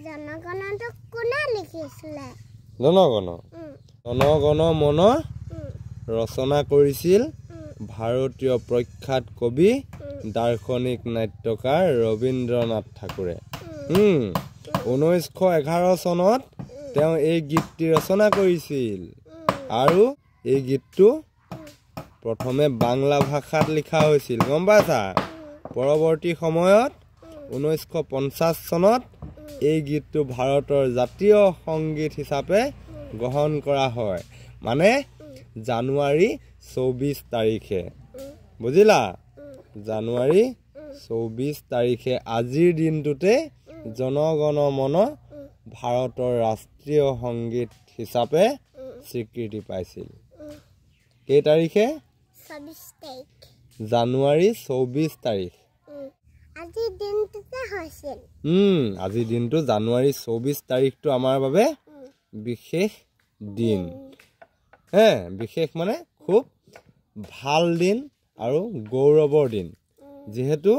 জনগণটো কোনে লিখিছিলে জনগণ জনগণ মন ৰচনা কৰিছিল ভাৰতীয় প্ৰখ্যাত কবি দাৰ্শনিক নাট্যকাৰ ৰবীন্দ্ৰনাথ ঠাকুৰে 1911 চনত তেওঁ এই গীতটি ৰচনা কৰিছিল আৰু এই গীতটো প্ৰথমে বাংলা ভাষাত লিখা হৈছিল গম পাইছা পৰৱৰ্তী সময়ত 1950 চনত এই গীতটো ভাৰতৰ জাতীয় সংগীত হিচাপে গ্ৰহণ কৰা হয় মানে জানুৱাৰী 24 তাৰিখে বুজিলা জানুৱাৰী 24 তাৰিখে আজিৰ দিনটোতে জনগণ মন ভাৰতৰ ৰাষ্ট্ৰীয় সংগীত হিচাপে স্বীকৃতি পাইছিল কেই তাৰিখে 24 তাৰিখ জানুৱাৰী 24 তাৰিখ আজিৰ দিনটোতে হৈছিল আজিৰ দিনটো জানুৱাৰী 24 তাৰিখটো আমাৰ বাবে বিশেষ দিন বিশেষ মানে খুব ভাল দিন আৰু গৌৰৱৰ দিন যেহেতু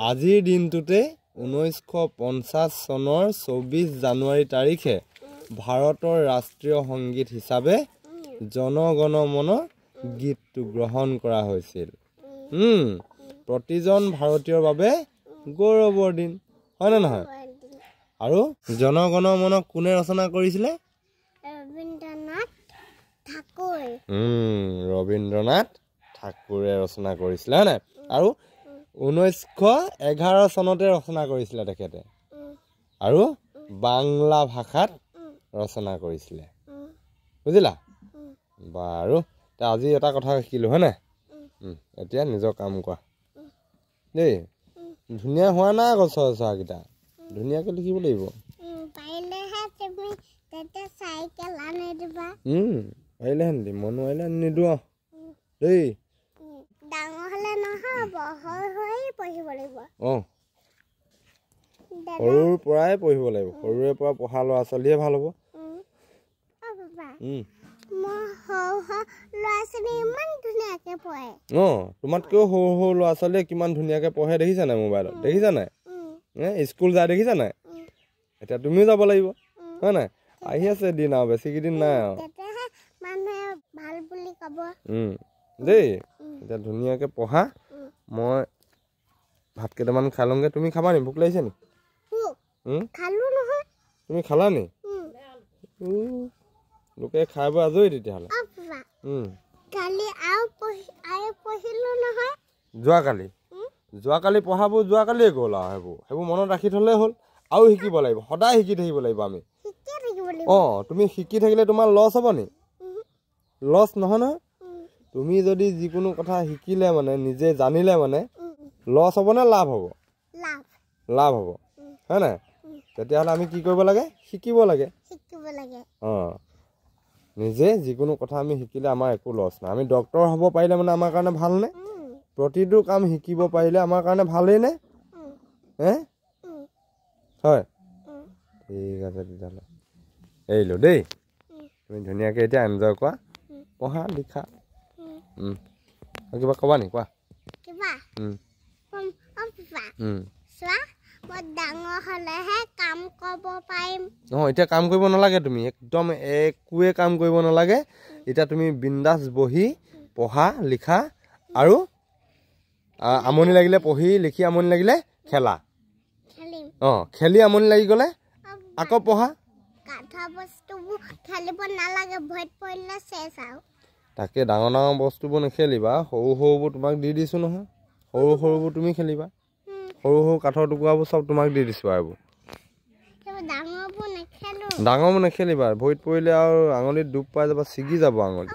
আজিৰ দিনটোতে 1950 চনৰ 24 জানুৱাৰী তাৰিখে ভাৰতৰ ৰাষ্ট্ৰীয় সংগীত হিচাপে জনগণ মন গীতটো গ্ৰহণ কৰা হৈছিল প্ৰতিজন ভাৰতীয়ৰ বাবে গৌৰৱৰ দিন হয় না নহয় আৰু জনগণ মন কোনে ৰচনা কৰিছিলে ৰবীন্দ্ৰনাথ ঠাকুৰে ৰচনা কৰিছিলে হয় নাই আৰু 1911 চনতে ৰচনা কৰিছিলে তেখেতে আৰু বাংলা ভাষাত ৰচনা কৰিছিলে বুজিলা বাৰু আজি এটা কথা শিকিলো হয় নাই এতিয়া নিজৰ কাম কৰা দেই ধুনীয়া হোৱা নাই গছৰ চাহকেইটা ধুনীয়াকৈ লিখিব লাগিব পাৰিলেহেন দিম মন নোৱাৰিলে নিদিওঁ দেই সৰুৰ পৰাই পঢ়িব লাগিব সৰুৰে পৰা পঢ়া ল'ৰা ছোৱালীহে ভাল হ'ব তোমাতকেও সৰু সৰু ল'ৰা ছোৱালীয়ে কিমান ধুনীয়াকে পঢ়ে দেখিছা নাই মোবাইলত দেখিছা নাই স্কুল যায় দেখিছা নাই এতিয়া তুমিও যাব লাগিব হয় নাই আহি আছে দিন আৰু বেছি কেইদিন নাই আৰু দেই এতিয়া ধুনীয়াকে পঢ়া মই ভাত কেইটামান খাই লওঁগে তুমি খাবা নি ভোক লাগিছে নি তুমি খালা নি লোকে খাই বৈ আজৰি তেতিয়াহ'লে যোৱাকালি পঢ়াবোৰ যোৱাকালিয়ে গ'ল আৰু সেইবোৰ মনত ৰাখি থ'লে হ'ল আৰু শিকিব লাগিব সদায় শিকি থাকিব লাগিব আমি তুমি শিকি থাকিলে তোমাৰ লছ হ'ব নি লছ নহয় নহয় তুমি যদি যিকোনো কথা শিকিলে মানে নিজে জানিলে মানে লছ হ'ব নে লাভ হ'ব লাভ হ'ব হয় নাই তেতিয়াহ'লে আমি কি কৰিব লাগে শিকিব লাগে নিজে যিকোনো কথা আমি শিকিলে আমাৰ একো লছ নাই আমি ডক্তৰ হ'ব পাৰিলে মানে আমাৰ কাৰণে ভালনে প্ৰতিটো কাম শিকিব পাৰিলে আমাৰ কাৰণে ভালেই নে হয় ঠিক আছে তেতিয়াহ'লে এৰিলোঁ দেই তুমি ধুনীয়াকৈ এতিয়া এনজয় কৰা পঢ়া লিখা কিবা ক'বা নি কোৱা এতিয়া কাম কৰিব নালাগে তুমি একদম একোৱে কাম কৰিব নালাগে এতিয়া তুমি বিন্দাছ বহি পঢ়া লিখা আৰু আমনি লাগিলে পঢ়ি লিখি আমনি লাগিলে খেলা খেলি আমনি লাগি গ'লে আকৌ পঢ়া তাকে ডাঙৰ ডাঙৰ বস্তুবোৰ নেখেলিবা সৰু সৰুবোৰ তোমাক দি দিছোঁ নহয় সৰু সৰুবোৰ তুমি খেলিবা সৰু সৰু কাঠৰ টুকুৰাবোৰ চব তোমাক দি দিছোঁ আৰু ডাঙৰবোৰ নেখেলিবা ভৰিত পৰিলে আৰু আঙুলিত ডুব পাই যাবা ছিগি যাব আঙুলি